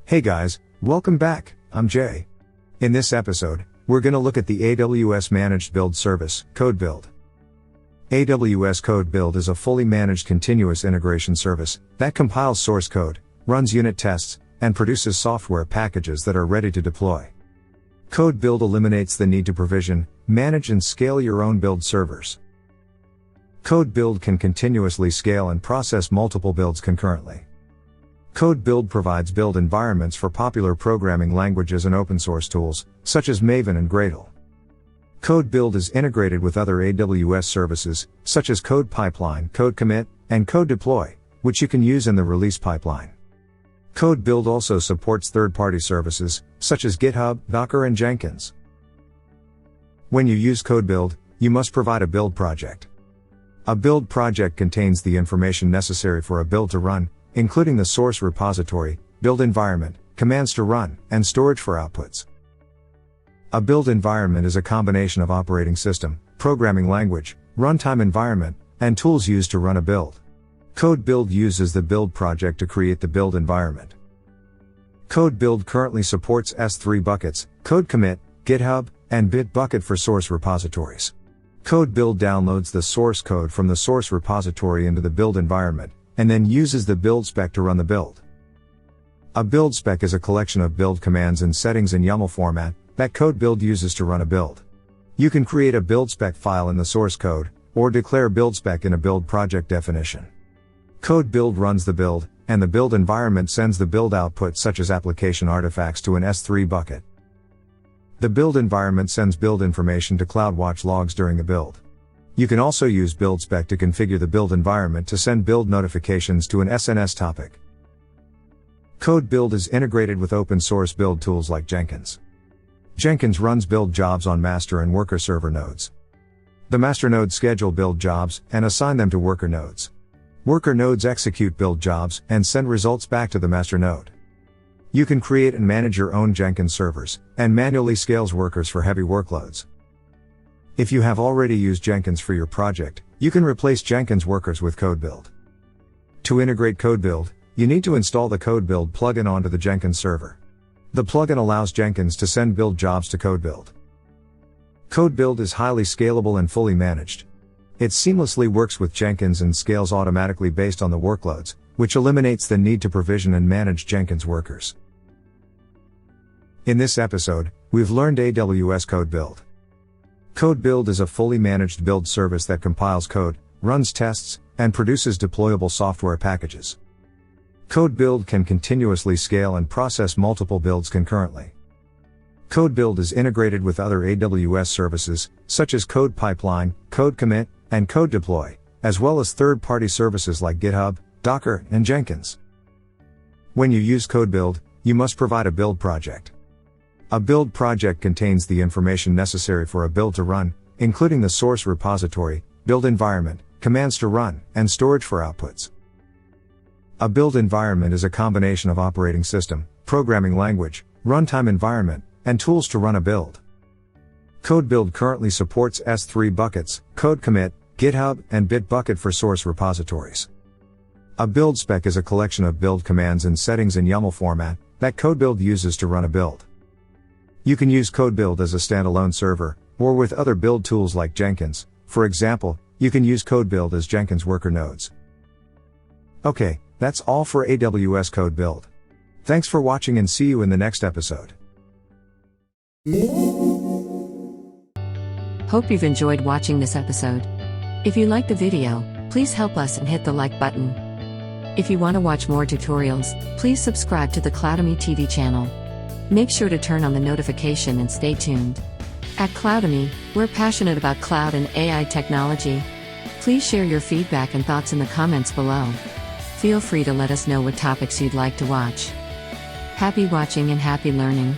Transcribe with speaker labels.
Speaker 1: Hey guys, welcome back, I'm Jay. In this episode, we're going to look at the AWS Managed Build Service, CodeBuild. AWS CodeBuild is a fully managed continuous integration service that compiles source code, runs unit tests, and produces software packages that are ready to deploy. CodeBuild eliminates the need to provision, manage and scale your own build servers. CodeBuild can continuously scale and process multiple builds concurrently. CodeBuild provides build environments for popular programming languages and open source tools, such as Maven and Gradle. CodeBuild is integrated with other AWS services, such as CodePipeline, CodeCommit, and CodeDeploy, which you can use in the release pipeline. CodeBuild also supports third-party services, such as GitHub, Docker, and Jenkins. When you use CodeBuild, you must provide a build project. A build project contains the information necessary for a build to run, including the source repository, build environment, commands to run, and storage for outputs. A build environment is a combination of operating system, programming language, runtime environment, and tools used to run a build. CodeBuild uses the build project to create the build environment. CodeBuild currently supports S3 buckets, CodeCommit, GitHub, and Bitbucket for source repositories. CodeBuild downloads the source code from the source repository into the build environment, and then uses the build spec to run the build. A build spec is a collection of build commands and settings in YAML format that CodeBuild uses to run a build. You can create a build spec file in the source code, or declare build spec in a build project definition. CodeBuild runs the build, and the build environment sends the build output such as application artifacts to an S3 bucket. The build environment sends build information to CloudWatch logs during the build. You can also use build spec to configure the build environment to send build notifications to an SNS topic. CodeBuild is integrated with open source build tools like Jenkins. Jenkins runs build jobs on master and worker server nodes. The master nodes schedule build jobs and assign them to worker nodes. Worker nodes execute build jobs and send results back to the master node. You can create and manage your own Jenkins servers, and manually scales workers for heavy workloads. If you have already used Jenkins for your project, you can replace Jenkins workers with CodeBuild. To integrate CodeBuild, you need to install the CodeBuild plugin onto the Jenkins server. The plugin allows Jenkins to send build jobs to CodeBuild. CodeBuild is highly scalable and fully managed. It seamlessly works with Jenkins and scales automatically based on the workloads, which eliminates the need to provision and manage Jenkins workers. In this episode, we've learned AWS CodeBuild. CodeBuild is a fully managed build service that compiles code, runs tests, and produces deployable software packages. CodeBuild can continuously scale and process multiple builds concurrently. CodeBuild is integrated with other AWS services, such as CodePipeline, CodeCommit, and CodeDeploy, as well as third-party services like GitHub, Docker, and Jenkins. When you use CodeBuild, you must provide a build project. A build project contains the information necessary for a build to run, including the source repository, build environment, commands to run, and storage for outputs. A build environment is a combination of operating system, programming language, runtime environment, and tools to run a build. CodeBuild currently supports S3 buckets, CodeCommit, GitHub, and Bitbucket for source repositories. A build spec is a collection of build commands and settings in YAML format that CodeBuild uses to run a build. You can use CodeBuild as a standalone server, or with other build tools like Jenkins. For example, you can use CodeBuild as Jenkins worker nodes. Okay, that's all for AWS CodeBuild. Thanks for watching and see you in the next episode.
Speaker 2: Hope you've enjoyed watching this episode. If you liked the video, please help us and hit the like button. If you want to watch more tutorials, please subscribe to the Cloudemy TV channel. Make sure to turn on the notification and stay tuned. At Cloudemy, we're passionate about cloud and AI technology. Please share your feedback and thoughts in the comments below. Feel free to let us know what topics you'd like to watch. Happy watching and happy learning.